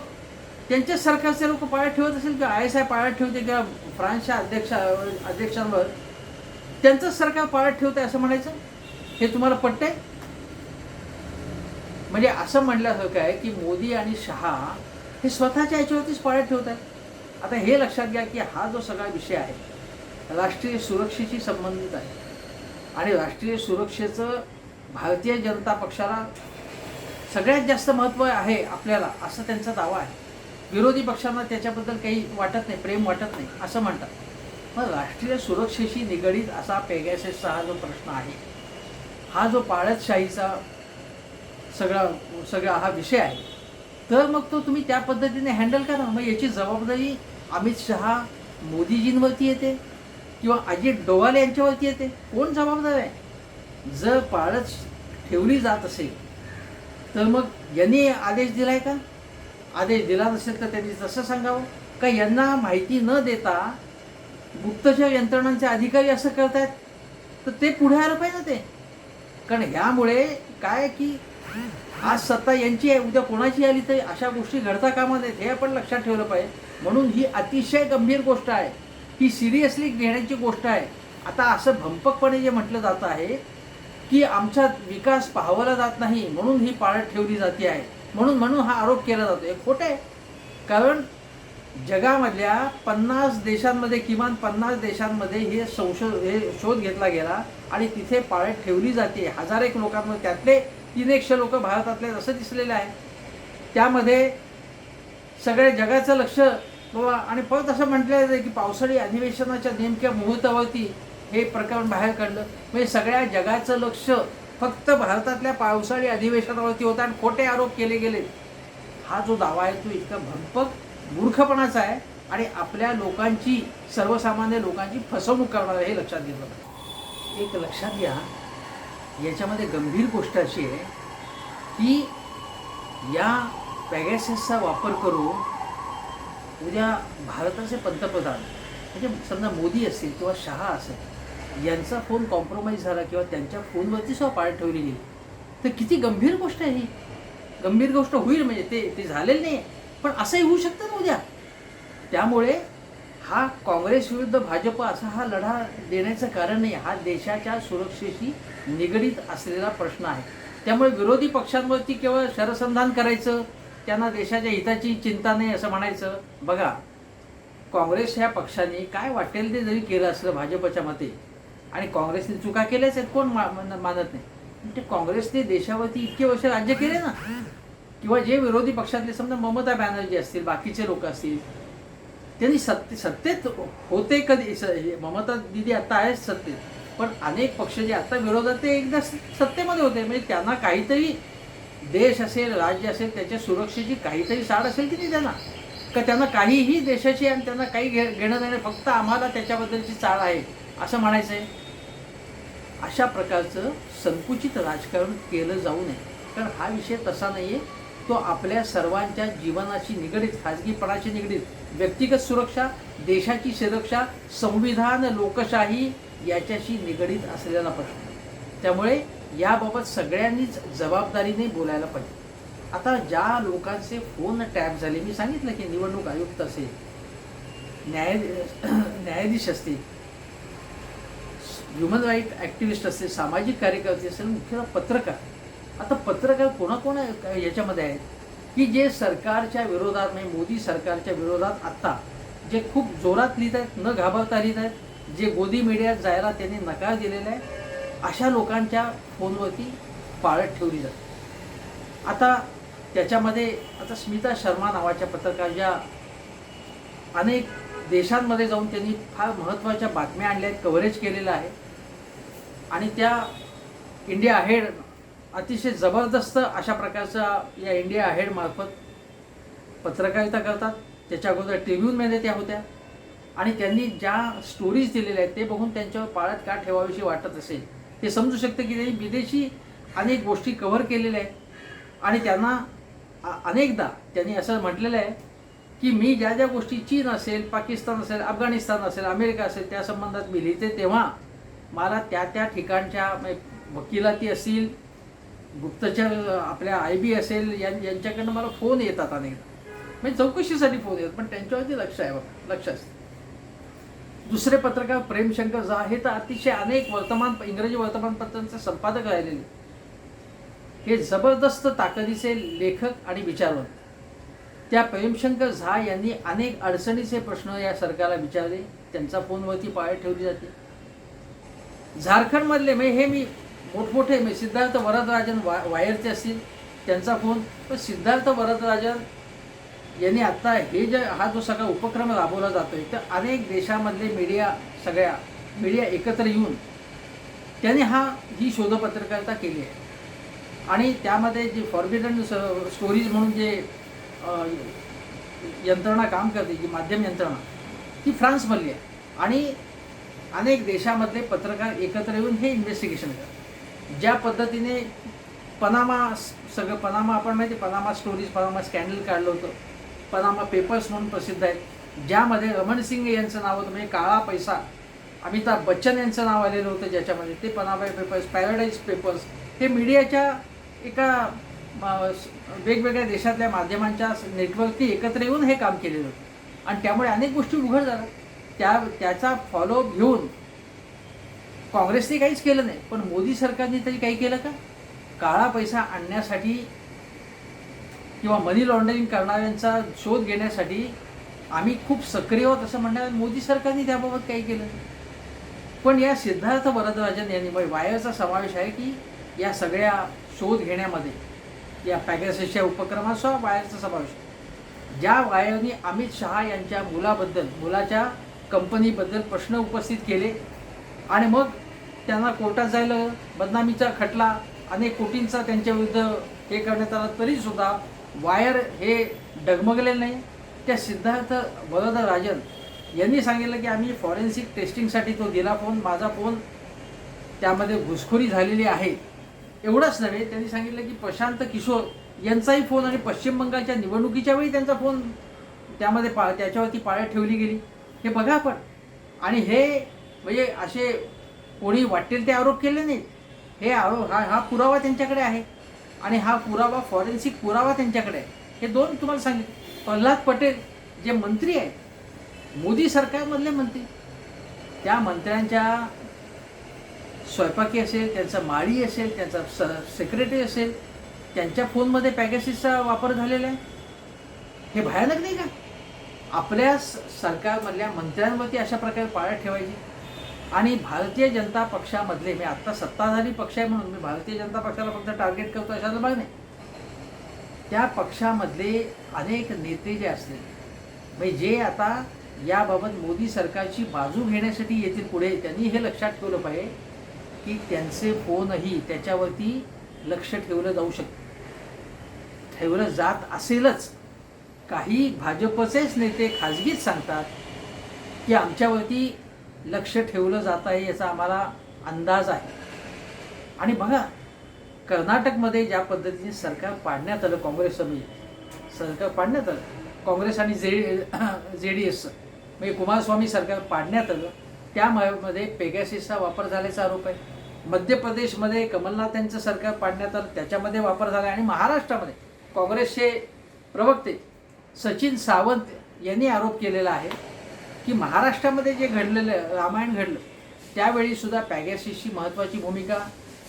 त्यांच्याच सरकारचे लोक पाळत ठेवत असेल किंवा ISI पाळत ठेवते किंवा फ्रान्सच्या अध्यक्षांवर त्यांचंच सरकार पाळत ठेवतंय असं म्हणायचं? हे तुम्हाला पटतंय? म्हणजे असं म्हणल्यासारखं आहे की मोदी आणि शहा हे स्वतःच्या याच्यावरतीच पाळत ठेवत आहेत. आता हे लक्षात घ्या की हा जो सगळा विषय आहे राष्ट्रीय सुरक्षेशी संबंधित आहे आणि राष्ट्रीय सुरक्षेचं भारतीय जनता पक्षाला सगळ्यात जास्त महत्त्व आहे आपल्याला, असं त्यांचा दावा आहे. विरोधी पक्षांना त्याच्याबद्दल काही वाटत नाही, प्रेम वाटत नाही असं म्हणतात. मग राष्ट्रीय सुरक्षेशी निगडीत असा पेगॅससचा हा जो प्रश्न आहे, हा जो पाळतशाहीचा सगळा हा विषय आहे, तर मग तो तुम्ही त्या पद्धतीने हँडल करा. मग याची जबाबदारी अमित शहा मोदीजींवरती येते किंवा अजित डोवाल यांच्यावरती येते? कोण जबाबदार आहे? जर पाळत ठेवली जात असेल तर मग यांनी आदेश दिलाय का? आदेश दिला नसेल तर त्यांनी तसं सांगावं का यांना माहिती न देता गुप्तचर यंत्रणांचे अधिकारी असं करतायत, तर ते पुढे आलं पाहिजे ना ते. कारण ह्यामुळे काय की आज सत्ता यांची आहे, उद्या कोणाची आली तर अशा गोष्टी घडता कामा नयेत, हे आपण लक्षात ठेवलं पाहिजे. म्हणून ही अतिशय गंभीर गोष्ट आहे, ही सिरियसली घेण्याची गोष्ट आहे. आता असं भंपकपणे जे म्हटलं जातं आहे की आमचा विकास पाहावला जात नाही म्हणून ही पाळत ठेवली जाते आहे, म्हणून हा आरोप केला जातो. हे खोटं आहे. कारण जगामधल्या 50 देशांमध्ये, किमान 50 देशांमध्ये हे शोध घेतला गेला आणि तिथे पाळत ठेवली जाते. 1000 लोकांमध्ये त्यातले 300 लोक भारतातले असं दिसलेलं आहे. त्यामध्ये सगळ्या जगाचं लक्ष बाबा. आणि परत असं म्हटलं जातं की पावसाळी अधिवेशनाच्या नेमक्या मुहूर्तावरती हे प्रकरण बाहेर काढलं. म्हणजे सगळ्या जगाचं लक्ष फक्त भारतातल्या पावसाळी अधिवेशनावरती होता आणि खोटे आरोप केले गेले. हा जो दावा आहे तो इतका भंपक मूर्खपणाचा आहे आणि आपल्या लोकांची, सर्वसामान्य लोकांची फसवणूक करणार आहे, हे लक्षात घेतलं पाहिजे. एक लक्षात घ्या, याच्यामध्ये गंभीर गोष्ट अशी आहे की या पॅगॅससचा वापर करून उद्या भारताचे पंतप्रधान म्हणजे समजा मोदी असतील किंवा शहा असेल, यांचा फोन कॉम्प्रोमाइज झाला किंवा त्यांच्या फोनवरती सुद्धा पाळत ठेवली गेली तर किती गंभीर गोष्ट आहे ही. गंभीर गोष्ट होईल म्हणजे ते झालेलं नाही, पण असंही होऊ शकतं ना उद्या. त्यामुळे हा काँग्रेस विरुद्ध भाजप असा हा लढा देण्याचं कारण नाही. हा देशाच्या सुरक्षेशी निगडीत असलेला प्रश्न आहे. त्यामुळे विरोधी पक्षांवरती केवळ शरसंधान करायचं, त्यांना देशाच्या हिताची चिंता नाही असं म्हणायचं. बघा, काँग्रेस ह्या पक्षाने काय वाटेल ते जरी केलं असलं भाजपच्या मते, आणि काँग्रेसने चुका केल्याच आहेत, कोण मानत नाही. म्हणजे काँग्रेसने देशावरती इतके वर्ष राज्य केले ना, किंवा जे विरोधी पक्षातले समजा ममता बॅनर्जी असतील, बाकीचे लोक असतील, त्यांनी सत्तेत होते कधी. ममता दिदी आता आहेच सत्तेत, पण अनेक पक्ष जे आता विरोधात ते एकदा सत्तेमध्ये होते. म्हणजे त्यांना काहीतरी देश असेल, राज्य असेल, त्याच्या सुरक्षेची काहीतरी साड असेल की नाही त्यांना, का त्यांना काहीही देशाची आणि त्यांना काही घेणं देणं, फक्त आम्हाला त्याच्याबद्दलची चाळ आहे असं म्हणायचं आहे. अशा प्रकारचं संकुचित राजकारण केलं जाऊ नये. कारण हा विषय तसा नाही आहे, तो आपल्या सर्वांच्या जीवनाशी निगडीत, खाजगीपणाशी निगडीत, व्यक्तिगत सुरक्षा, देशाची सुरक्षा, संविधान, लोकशाही याच्याशी निगडीत असलेला प्रश्न. त्यामुळे याबाबत सगळ्यांनीच जबाबदारीने बोलायला पाहिजे. आता ज्या लोकांचे फोन टॅप झाले, मी सांगितलं की निवडणूक आयुक्त असेल, न्यायाधीश असतील, ह्युमन राईट ॲक्टिव्हिस्ट असतील, सामाजिक कार्यकर्ते असेल, मुख्यतः पत्रकार. आता पत्रकार कोणाकोण याच्यामध्ये आहेत की जे सरकारच्या विरोधात, म्हणजे मोदी सरकारच्या विरोधात आत्ता जे खूप जोरात लिहित आहेत, न घाबरता लिहित आहेत, जे गोदी मीडियात जायला त्यांनी नकार दिलेला आहे, अशा लोकांच्या फोनवरती पाळत ठेवली जाते. आता त्याच्यामध्ये आता स्मिता शर्मा नावाच्या पत्रकार, ज्या अनेक देशांमध्ये जाऊन त्यांनी फार महत्त्वाच्या बातम्या आणल्या आहेत, कव्हरेज केलेलं आहे, आणि त्या इंडिया अहेड अतिशय जबरदस्त अशा प्रकारचा या इंडिया अहेड मार्फत पत्रकारिता करतात. त्याच्या अगोदर ट्रिब्यूनमध्ये त्या होत्या, आणि त्यांनी ज्या स्टोरीज दिलेल्या आहेत ते बघून त्यांच्यावर पाळत का ठेवावीशी वाटत असेल, ते समजू शकतं की त्यांनी विदेशी अनेक गोष्टी कव्हर केलेल्या आहेत. आणि त्यांना अनेकदा त्यांनी असं म्हटलेलं आहे की मी ज्या ज्या गोष्टी चीन असेल, पाकिस्तान असेल, अफगाणिस्तान असेल, अमेरिका असेल, त्या संबंधात मी लिहिते, तेव्हा मला त्या ठिकाणच्या वकिलाती असतील, गुप्तचर आपल्या IB असेल, यांच्याकडनं मला फोन येतात अनेकदा, म्हणजे चौकशीसाठी फोन येतात, पण त्यांच्यावरती लक्ष आहे, बघा, लक्ष असतं. दुसरे पत्रकार प्रेमशंकर झा हे तर अतिशय अनेक इंग्रजी वर्तमानपत्रांचे संपादक राहिलेले, हे जबरदस्त ताकदीचे लेखक आणि विचारवंत. त्या प्रेमशंकर झा यांनी अनेक अडचणीचे प्रश्न या सरकारला विचारले. त्यांचा फोनवरती पाळत ठेवली जाते. झारखंडमधले मी मोठमोठे सिद्धार्थ वरदराजन वायरचे असतील, त्यांचा फोन. पण सिद्धार्थ वरदराजन यांनी आत्ता हा जो सगळा उपक्रम राबवला जातोय, तर अनेक देशामधले सगळ्या मीडिया एकत्र येऊन त्यांनी ही शोधपत्रकारिता केली आहे. आणि त्यामध्ये जी फॉर्बिडन स्टोरीज म्हणून जे यंत्रणा काम करते, जी माध्यम यंत्रणा, ती फ्रान्समधली आहे. आणि अनेक देशामधले पत्रकार एकत्र येऊन हे इन्व्हेस्टिगेशन करतात. ज्या पद्धतीने पनामा आपण माहिती, पनामा स्टोरीज, पनामा स्कॅन्डल काढलं होतं, पनामा पेपर्स म्हणून प्रसिद्ध आहेत, ज्यामध्ये रमण सिंग यांचं नाव होतं, म्हणजे काळा पैसा, अमिताभ बच्चन यांचं नाव आलेलं होतं, ज्याच्यामध्ये ते पनामा पेपर्स, पॅराडाईज पेपर्स, हे मीडियाच्या एका वेगवेगळ्या देशातल्या माध्यमांच्या नेटवर्कनी एकत्र येऊन हे काम केलेलं होतं. आणि त्यामुळे अनेक गोष्टी उघड झाल्या. त्याचा फॉलोअप घेऊन काँग्रेसने काहीच केलं नाही, पण मोदी सरकारने तरी काही केलं का? काळा पैसा आणण्यासाठी किंवा मनी लॉन्ड्रिंग करणाऱ्यांचा शोध घेण्यासाठी आम्ही खूप सक्रिय आहोत असं म्हणण्यात मोदी सरकारने त्याबाबत काही केलं नाही. पण या सिद्धार्थ वरदराजन यांनी वायरचा समावेश आहे की या सगळ्या शोध घेण्यामध्ये, या पॅगॅससच्या उपक्रमासह वायरचा समावेश. ज्या वायरनी अमित शहा यांच्या मुलाच्या कंपनीबद्दल प्रश्न उपस्थित केले आणि मग त्यांना कोर्टात जायला बदनामीचा खटला अनेक कोटींचा त्यांच्या विरुद्ध हे करण्यात आला, तरीसुद्धा वायर हे डगमगले नाही. त्या सिद्धार्थ वरदराजन यांनी सांगितलं की आम्ही फॉरेन्सिक टेस्टिंगसाठी तो दिला फोन, माझा फोन त्यामध्ये घुसखोरी झालेली आहे. एवढंच नव्हे, त्यांनी सांगितलं की प्रशांत किशोर यांचाही फोन आणि पश्चिम बंगालच्या निवडणुकीच्या वेळी त्यांचा फोन त्यामध्ये त्याच्यावरती पाळत ठेवली गेली. हे बघा आपण. आणि हे म्हणजे असे कोणी वाटेल ते आरोप केले नाहीत. हे आरोप हा पुरावा त्यांच्याकडे आहे आणि हा पुरावा फॉरेन्सिक पुरावा त्यांच्याकडे आहे. हे दोन तुम्हाला सांगितले. प्रल्हाद पटेल जे मंत्री आहेत, मोदी सरकारमधले मंत्री, त्या मंत्र्यांच्या स्वयंपाकी असेल, त्यांचा माळी असेल, त्यांचा सेक्रेटरी असेल, त्यांच्या फोनमध्ये पॅगॅसिसचा वापर झालेला आहे. हे भयानक नाही का? आपल्या सरकारमधल्या मंत्र्यांवरती अशा प्रकारे पाळत ठेवायची. आणि भारतीय जनता पक्षामधले, मी आत्ता सत्ताधारी पक्ष आहे म्हणून मी भारतीय जनता पक्षाला फक्त टार्गेट करतो अशाचा भाग नाही, त्या पक्षामधले अनेक नेते जे असतील, म्हणजे जे आता याबाबत मोदी सरकारची बाजू घेण्यासाठी येतील पुढे, त्यांनी हे लक्षात ठेवलं पाहिजे की त्यांचे फोनही त्याच्यावरती लक्ष ठेवलं जाऊ शकतं, ठेवलं जात असेलच. काही भाजपचेच नेते खाजगीच सांगतात की आमच्यावरती लक्ष ठेवलं जात आहे, याचा आम्हाला अंदाज आहे. आणि बघा, कर्नाटकमध्ये ज्या पद्धतीने सरकार पाडण्यात आलं, सरकार पाडण्यात आलं, काँग्रेस आणि JDS म्हणजे कुमारस्वामी सरकार पाडण्यात आलं, त्यामध्ये पेगॅसिसचा वापर झाल्याचा आरोप आहे. मध्य प्रदेशमध्ये कमलनाथ यांचं सरकार पाडण्यात आलं, त्याच्यामध्ये वापर झाला. आणि महाराष्ट्रामध्ये काँग्रेसचे प्रवक्ते सचिन सावंत यांनी आरोप केलेला आहे की महाराष्ट्रामध्ये जे घडलेलं रामायण घडलं त्यावेळीसुद्धा पॅगॅसिसची महत्त्वाची भूमिका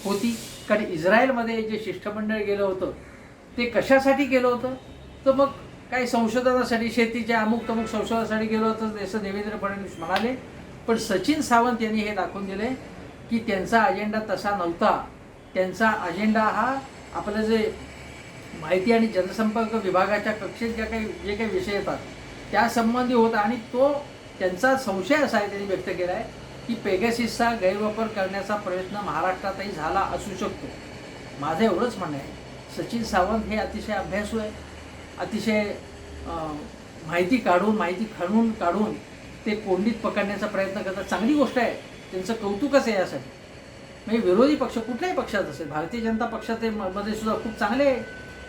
होती. कारण इस्रायलमध्ये जे शिष्टमंडळ गेलं होतं ते कशासाठी गेलं होतं, तर मग काही संशोधनासाठी, शेतीच्या अमुक तमुक संशोधनासाठी गेलं होतं असं देवेंद्र फडणवीस म्हणाले. पण सचिन सावंत यांनी हे दाखवून दिले की त्यांचा अजेंडा तसा नव्हता. त्यांचा अजेंडा हा आपलं जे माहिती आणि जनसंपर्क विभागाच्या कक्षेत जे काही विषय येतात त्यासंबंधी होता. आणि तो त्यांचा संशय असा आहे, त्यांनी व्यक्त केला आहे की पेगॅसिसचा गैरवापर करण्याचा प्रयत्न महाराष्ट्रातही झाला असू शकतो. माझं एवढंच म्हणणं आहे, सचिन सावंत हे अतिशय अभ्यासू आहे, अतिशय माहिती खणून काढून ते कोंडीत पकडण्याचा प्रयत्न करतात. चांगली गोष्ट आहे, त्यांचं कौतुकच आहे यासाठी. म्हणजे विरोधी पक्ष कुठल्याही पक्षात असेल, भारतीय जनता पक्षात मध्ये सुद्धा खूप चांगले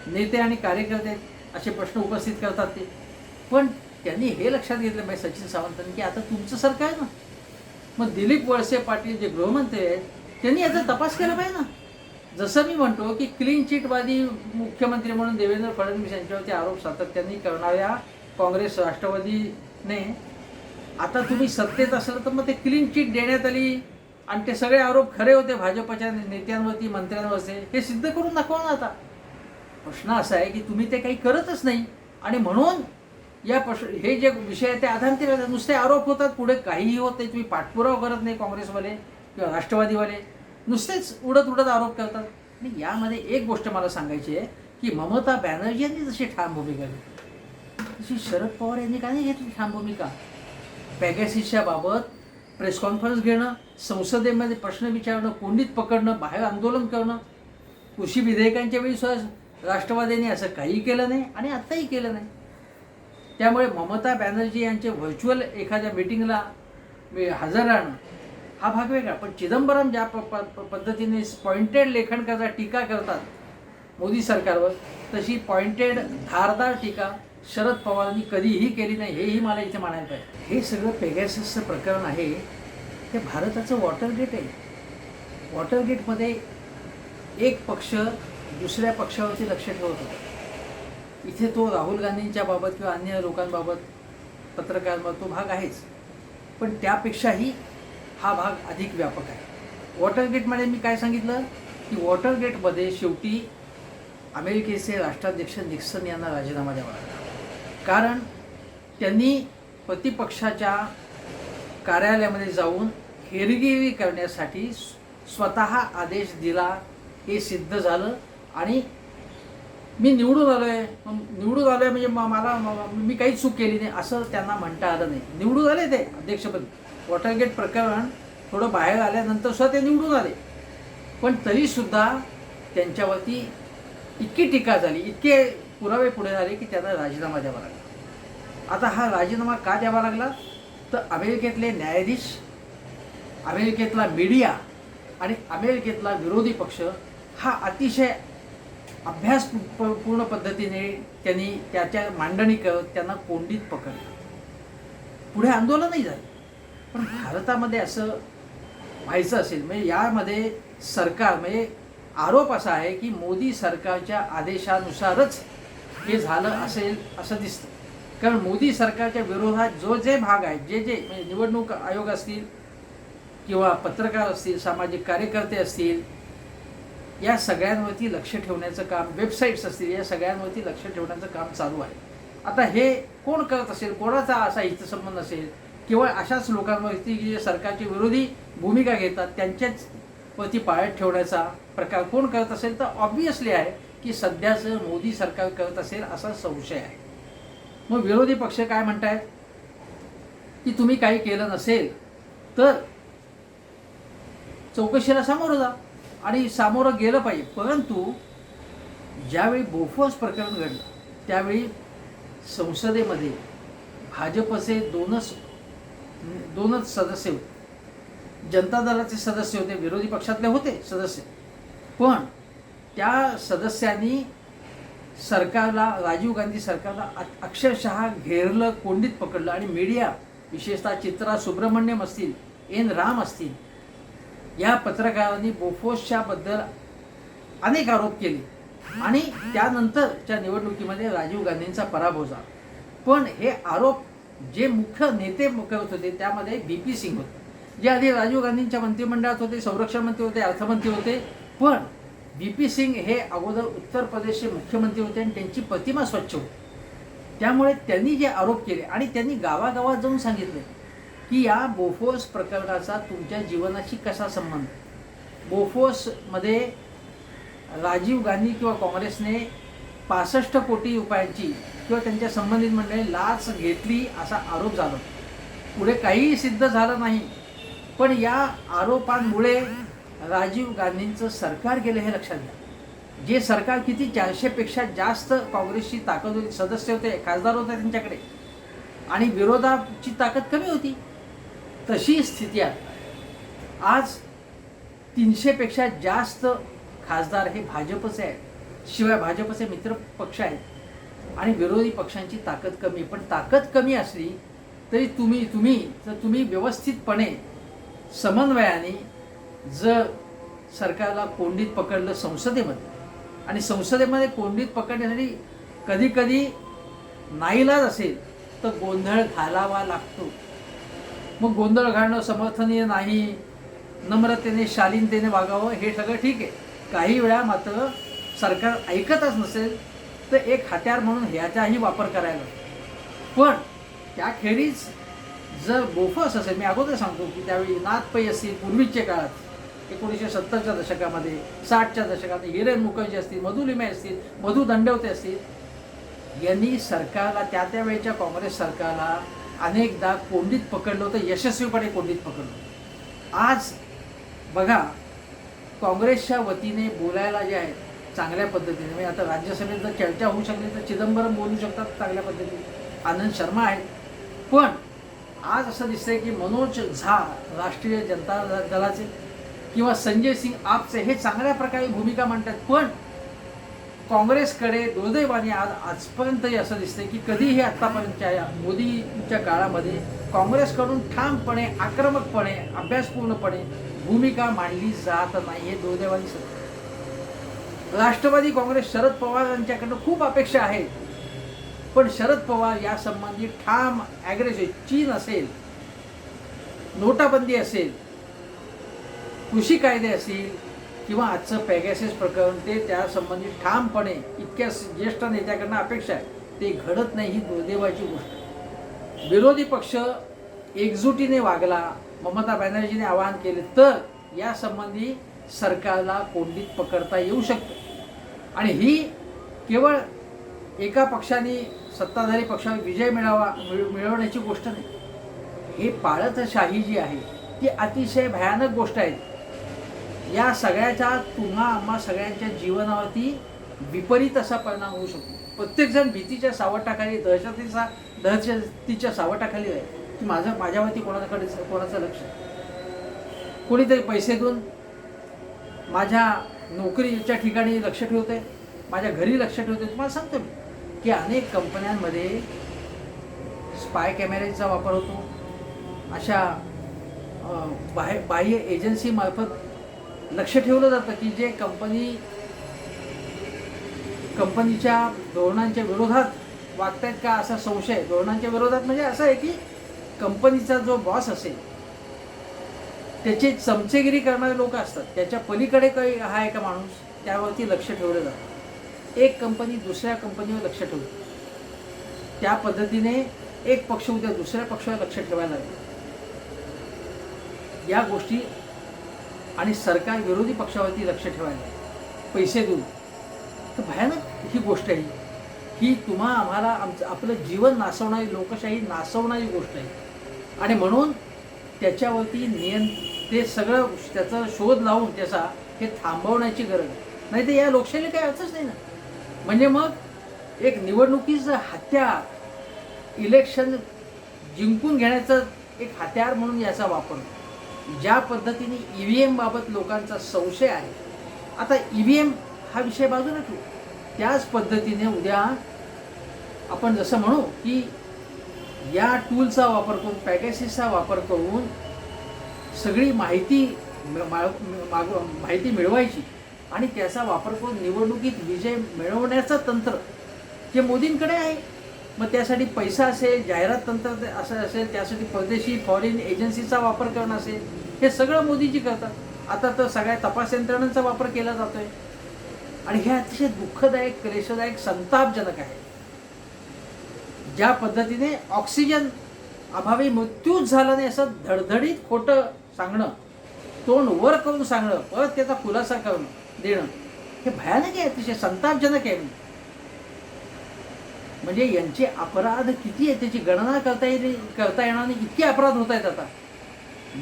नेते आणि कार्यकर्ते असे प्रश्न उपस्थित करतात ते. पण त्यांनी हे लक्षात घेतलं पाहिजे सचिन सावंतांनी की आता तुमचं सरकार आहे ना, मग दिलीप वळसे पाटील जे गृहमंत्री आहेत त्यांनी याचा तपास केला पाहिजे ना. जसं मी म्हणतो की क्लीन चिटवादी मुख्यमंत्री म्हणून देवेंद्र फडणवीस यांच्यावरती आरोप सातत्याने करणाऱ्या काँग्रेस राष्ट्रवादीने आता तुम्ही सत्तेत असाल तर मग ते क्लीन चिट देण्यात आली आणि ते सगळे आरोप खरे होते भाजपच्या नेत्यांवरती, मंत्र्यांवरचे, हे सिद्ध करून दाखवा ना. आता प्रश्न असा आहे की तुम्ही ते काही करतच नाही आणि म्हणून या हे जे विषय आहे ते अधांतिक नुसते आरोप होतात, पुढे काहीही होत नाही. तुम्ही पाठपुरावा करत नाही काँग्रेसवाले किंवा राष्ट्रवादीवाले, नुसतेच उडत उडत आरोप करतात. आणि यामध्ये एक गोष्ट मला सांगायची आहे की ममता बॅनर्जी यांनी जशी ठाम भूमिका घेतली तशी शरद पवार यांनी का नाही घेतली ठाम भूमिका. पॅगॅसिसच्या बाबत प्रेस कॉन्फरन्स घेणं, संसदेमध्ये प्रश्न विचारणं, कोंडीत पकडणं, बाहेर आंदोलन करणं. कृषी विधेयकांच्या वेळी सुद्धा राष्ट्रवादीने असं काही केलं नाही आणि आत्ताही केलं नाही. त्यामुळे ममता बॅनर्जी यांचे व्हर्च्युअल एखाद्या मीटिंगला हजर राहणं हा भाग वेगळा. पण चिदंबरम ज्या पद्धतीने पॉइंटेड लेखन करतात, टीका करतात मोदी सरकारवर, तशी पॉइंटेड धारदार टीका शरद पवारांनी कधीही केली नाही, हेही मला इथे म्हणायला पाहिजे. हे सगळं पेगॅससचं प्रकरण आहे, ते भारताचं वॉटरगेट आहे. वॉटरगेटमध्ये एक पक्ष दुसऱ्या पक्षावरती लक्ष ठेवत होता. इथे तो राहुल गांधींच्या बाबत किंवा अन्य लोकांबाबत, पत्रकारांबाबत तो भाग आहेच, पण त्यापेक्षाही हा भाग अधिक व्यापक आहे. वॉटरगेटमध्ये मी काय सांगितलं की वॉटरगेटमध्ये शेवटी अमेरिकेचे राष्ट्राध्यक्ष निक्सन यांना राजीनामा द्यावा लागला. कारण त्यांनी प्रतिपक्षाच्या कार्यालयामध्ये जाऊन हेरगिरी करण्यासाठी स्वतः आदेश दिला, हे सिद्ध झालं. आणि मी निवडून आलो आहे म्हणजे मला मी काही चूक केली नाही असं त्यांना म्हणता आलं नाही. निवडून आले ते अध्यक्षपदी. वॉटरगेट प्रकरण थोडं बाहेर आल्यानंतर सुद्धा ते निवडून आले, पण तरीसुद्धा त्यांच्यावरती इतकी टीका झाली, इतके पुरावे पुढे झाले की त्यांना राजीनामा द्यावा लागला. आता हा राजीनामा का द्यावा लागला तर अमेरिकेतले न्यायाधीश, अमेरिकेतला मीडिया आणि अमेरिकेतला विरोधी पक्ष हा अतिशय अभ्यासपूर्ण पद्धतीने त्यांनी त्याच्या मांडणी करत त्यांना कोंडीत पकडलं. पुढे आंदोलनही झालं. पण भारतामध्ये असं व्हायचं असेल म्हणजे यामध्ये सरकार म्हणजे आरोप असा आहे की मोदी सरकारच्या आदेशानुसारच हे झालं असेल असं दिसतं. कारण मोदी सरकारच्या विरोधात जे भाग आहेत, जे म्हणजे निवडणूक आयोग असतील किंवा पत्रकार असतील, सामाजिक कार्यकर्ते असतील, या सगळ्यांवरती लक्ष ठेवण्याचं काम, वेबसाईट्स असतील, या सगळ्यांवरती लक्ष ठेवण्याचं काम चालू आहे. आता हे कोण करत असेल, कोणाचा असा हितसंबंध असेल, केवळ अशाच लोकांवरती जे सरकारची विरोधी भूमिका घेतात त्यांच्याच वरती पाळत ठेवण्याचा प्रकार कोण करत असेल तर ऑब्व्हियसली आहे की सध्याचं मोदी सरकार करत असेल असा संशय आहे. मग विरोधी पक्ष काय म्हणतायत की तुम्ही काही केलं नसेल तर चौकशीला सामोरं जा आणि सामोरं गेलं पाहिजे. परंतु ज्यावेळी बोफोर्स प्रकरण घडलं त्यावेळी संसदेमध्ये भाजपचे दोनच सदस्य होते. जनता दलाचे सदस्य होते, विरोधी पक्षातले होते सदस्य, पण त्या सदस्यांनी सरकारला, राजीव गांधी सरकारला अक्षरशः घेरलं, कोंडीत पकडलं. आणि मीडिया, विशेषतः चित्रा सुब्रमण्यम असतील, एन राम असतील, या पत्रकारांनी बोफोर्सच्या बद्दल अनेक आरोप केले आणि त्यानंतरच्या निवडणुकीमध्ये राजीव गांधींचा पराभव झाला. पण हे आरोप जे मुख्य नेते करत होते त्यामध्ये BP सिंग होते, जे आधी राजीव गांधींच्या मंत्रिमंडळात होते, संरक्षण मंत्री होते, अर्थमंत्री होते. पण BP सिंग हे अगोदर उत्तर प्रदेशचे मुख्यमंत्री होते आणि त्यांची प्रतिमा स्वच्छ होती. त्यामुळे त्यांनी जे आरोप केले आणि त्यांनी गावागावात जाऊन सांगितले की या बोफोर्स प्रकरणाचा तुमच्या जीवनाशी कसा संबंध. बोफोर्समध्ये राजीव गांधी किंवा काँग्रेसने 65 कोटी रुपयांची किंवा त्यांच्या संबंधित मंडळी लाच घेतली असा आरोप झाला. पुढे काहीही सिद्ध झालं नाही, पण या आरोपांमुळे राजीव गांधींचं सरकार गेलं हे लक्षात घ्या. जे सरकार किती 400पेक्षा जास्त काँग्रेसची ताकद होती, सदस्य होते, खासदार होते त्यांच्याकडे, आणि विरोधाची ताकद कमी होती, तशी स्थिती आहे. आज 300पेक्षा जास्त खासदार हे भाजपचे आहेत, शिवाय भाजपचे मित्र पक्ष आहेत आणि विरोधी पक्षांची ताकद कमी. पण ताकद कमी असली तरी तुम्ही व्यवस्थितपणे समन्वयाने जर सरकारला कोंडीत पकडलं संसदेमध्ये, आणि संसदेमध्ये कोंडीत पकडण्यासाठी कधीकधी नाईलाज असेल तर गोंधळ घालावा लागतो. मग गोंधळ घालणं समर्थनीय नाही, नम्रतेने शालीनतेने वागावं हे सगळं ठीक आहे. काही वेळा मात्र सरकार ऐकतच नसेल तर एक हत्यार म्हणून ह्याचाही वापर करायला. पण त्याखेरीज जर बोफस असेल, मी अगोदर सांगतो की त्यावेळी नाथपै असतील पूर्वीच्या काळात 1970च्या दशकामध्ये, 60च्या दशकात हिरेन मुखर्जी असतील, मधु लिमये असतील, मधु दंडवते असतील, यांनी सरकारला त्या वेळेच्या काँग्रेस सरकारला अनेकदा कोंडीत पकडलं होतं, यशस्वीपणे कोंडीत पकडलं. आज बघा काँग्रेसच्या वतीने बोलायला जे आहे चांगल्या पद्धतीने, म्हणजे आता राज्यसभेत जर चर्चा होऊ शकली तर चिदंबरम बोलू शकतात चांगल्या पद्धतीने, आनंद शर्मा आहेत. पण आज असं दिसतंय की मनोज झा राष्ट्रीय जनता दलाचे किंवा संजय सिंग आपचे हे चांगल्या प्रकारे भूमिका मांडतात. पण काँग्रेसकडे दुर्दैवाने आजपर्यंत असं दिसतंय की कधीही आत्तापर्यंतच्या मोदीच्या काळामध्ये काँग्रेसकडून ठामपणे, आक्रमकपणे, अभ्यासपूर्णपणे भूमिका मांडली जात नाही. हे दुर्दैवाने सत्य. राष्ट्रवादी काँग्रेस शरद पवार यांच्याकडनं खूप अपेक्षा आहेत, पण शरद पवार या संबंधी ठाम ॲग्रेसिव्ह, चीन असेल, नोटाबंदी असेल, कृषी कायदे असतील किंवा आजचं पॅगॅसेस प्रकरण, ते त्यासंबंधी ठामपणे इतक्या ज्येष्ठ नेत्याकडनं अपेक्षा आहे, ते घडत नाही. ही दुर्दैवाची गोष्ट. विरोधी पक्ष एकजुटीने वागला, ममता बॅनर्जीने आवाहन केले तर या संबंधी सरकारला कोंडीत पकडता येऊ शकतं. आणि ही केवळ एका पक्षाने, सत्ताधारी पक्षाने विजय मिळवण्याची गोष्ट नाही. हे पाळतशाही जी आहे ती अतिशय भयानक गोष्ट आहे. या सगळ्याचा तुम्हा आम्हा सगळ्यांच्या जीवनावरती विपरीत असा परिणाम होऊ शकतो. प्रत्येकजण भीतीच्या सावटाखाली, दहशतीच्या सावटाखाली आहे की माझ्यावरती कोणाचं लक्ष आहे, कोणीतरी पैसे देऊन माझ्या नोकरीच्या ठिकाणी लक्ष ठेवते, माझ्या घरी लक्ष ठेवते. तुम्हाला सांगतो मी की अनेक कंपन्यांमध्ये स्पाय कॅमेऱ्याचा वापर होतो. अशा बाह्य एजन्सीमार्फत लक्ष ठेवलं जातं की जे कंपनीच्या धोरणांच्या विरोधात वागतायत का असा संशय. धोरणांच्या विरोधात म्हणजे असं आहे की कंपनीचा जो बॉस असेल त्याची चमचेगिरी करणारे लोक असतात, त्याच्या पलीकडे काही आहे का माणूस, त्यावरती लक्ष ठेवलं जातं. एक कंपनी दुसऱ्या कंपनीवर लक्ष ठेवते, त्या पद्धतीने एक पक्ष उद्या दुसऱ्या पक्षावर लक्ष ठेवायला लागेल. या गोष्टी आणि सरकार विरोधी पक्षावरती लक्ष ठेवायला पैसे देऊन, तर भयानक ही गोष्ट आहे. ही तुम्हा आम्हाला आपलं जीवन नासवणारी, लोकशाही नासवणारी गोष्ट आहे. आणि म्हणून त्याच्यावरती ते सगळं त्याचा शोध लावून त्याचा हे थांबवण्याची गरज आहे. नाही तर या लोकशाहीला काही अर्थच नाही ना. म्हणजे मग एक निवडणुकीचं हत्यार, इलेक्शन जिंकून घेण्याचं एक हत्यार म्हणून याचा वापर. ज्या पद्धतीने EVM बाबत लोकांचा संशय आहे, आता EVM हा विषय बाजूला ठेवू, त्याच पद्धतीने उद्या आपण जसं म्हणू की या टूलचा वापर करून, पॅगॅसिसचा वापर करून सगळी माहिती मिळवायची आणि त्याचा वापर करून निवडणुकीत विजय मिळवण्याचं तंत्र जे मोदींकडे आहे. मग त्यासाठी पैसा असेल, जाहिरात तंत्र असं असेल, त्यासाठी परदेशी फॉरेन एजन्सीचा वापर करणं असेल, हे सगळं मोदीजी करतात. आता तर सगळ्या तपास यंत्रणांचा वापर केला जातोय आणि हे अतिशय दुःखदायक, क्लेशदायक, संतापजनक आहे. ज्या पद्धतीने ऑक्सिजन अभावी मृत्यूच झाला नाही असं धडधडीत खोटं सांगणं, तोंड वर करून सांगणं, परत त्याचा खुलासा करणं देणं, हे भयानक आहे, अतिशय संतापजनक आहे. म्हणजे यांचे अपराध किती आहे त्याची गणना करता येणार नाही, इतके अपराध होत आहेत. आता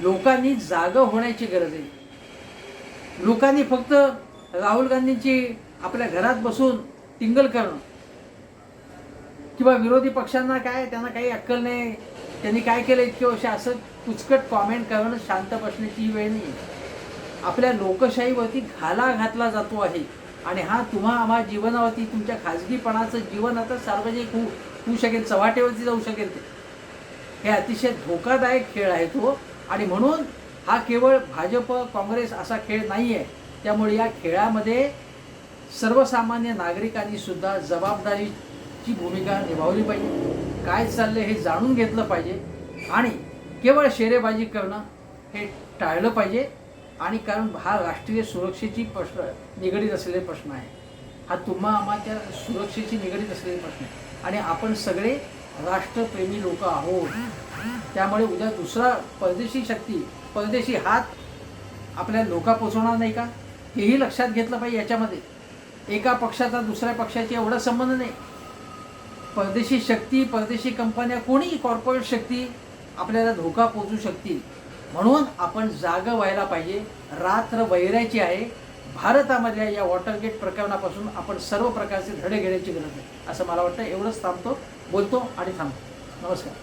लोकांनी जागं होण्याची गरज आहे. लोकांनी फक्त राहुल गांधींची आपल्या घरात बसून टिंगल करणं किंवा विरोधी पक्षांना काय, त्यांना काही अक्कल नाही, त्यांनी काय केलं इतके वर्ष, असं कुचकट कॉमेंट करणं शांत बसण्याची ही वेळ नाही. आपल्या लोकशाहीवरती घाला घातला जातो आहे आणि हा तुम्हा आम्हा जीवनावरती, तुमच्या खाजगीपणाचं जीवन आता सार्वजनिक होऊ शकेल, चव्हाट्यावरती जाऊ शकेल. हे अतिशय धोकादायक खेळ आहे तो. आणि म्हणून हा केवळ भाजप काँग्रेस असा खेळ नाही आहे. त्यामुळे या खेळामध्ये सर्वसामान्य नागरिकांनी सुद्धा जबाबदारीची भूमिका निभावली पाहिजे. काय चाललं हे जाणून घेतलं पाहिजे आणि केवळ शेरेबाजी करणं हे टाळलं पाहिजे. आणि कारण हा राष्ट्रीय सुरक्षेची प्रश्न निगडीत असलेले प्रश्न आहे. हा तुम्हा आम्हाच्या सुरक्षेची निगडीत असलेले प्रश्न आहे आणि आपण सगळे राष्ट्रप्रेमी लोक आहोत. त्यामुळे उद्या दुसरा परदेशी शक्ती, परदेशी हात आपल्या लोका पोचवणार नाही का, हेही लक्षात घेतलं पाहिजे. याच्यामध्ये एका पक्षाचा दुसऱ्या पक्षाची एवढा संबंध नाही. परदेशी शक्ती, परदेशी कंपन्या, कोणीही कॉर्पोरेट शक्ती आपल्याला धोका पोचू शकतील. म्हणून आपण जागं व्हायला पाहिजे. रात्र वैरायची आहे. भारतामधल्या या वॉटरगेट प्रकरणापासून आपण सर्व प्रकारचे धडे घेण्याची गरज आहे असं मला वाटतं. एवढंच थांबतो, बोलतो आणि थांबतो. नमस्कार.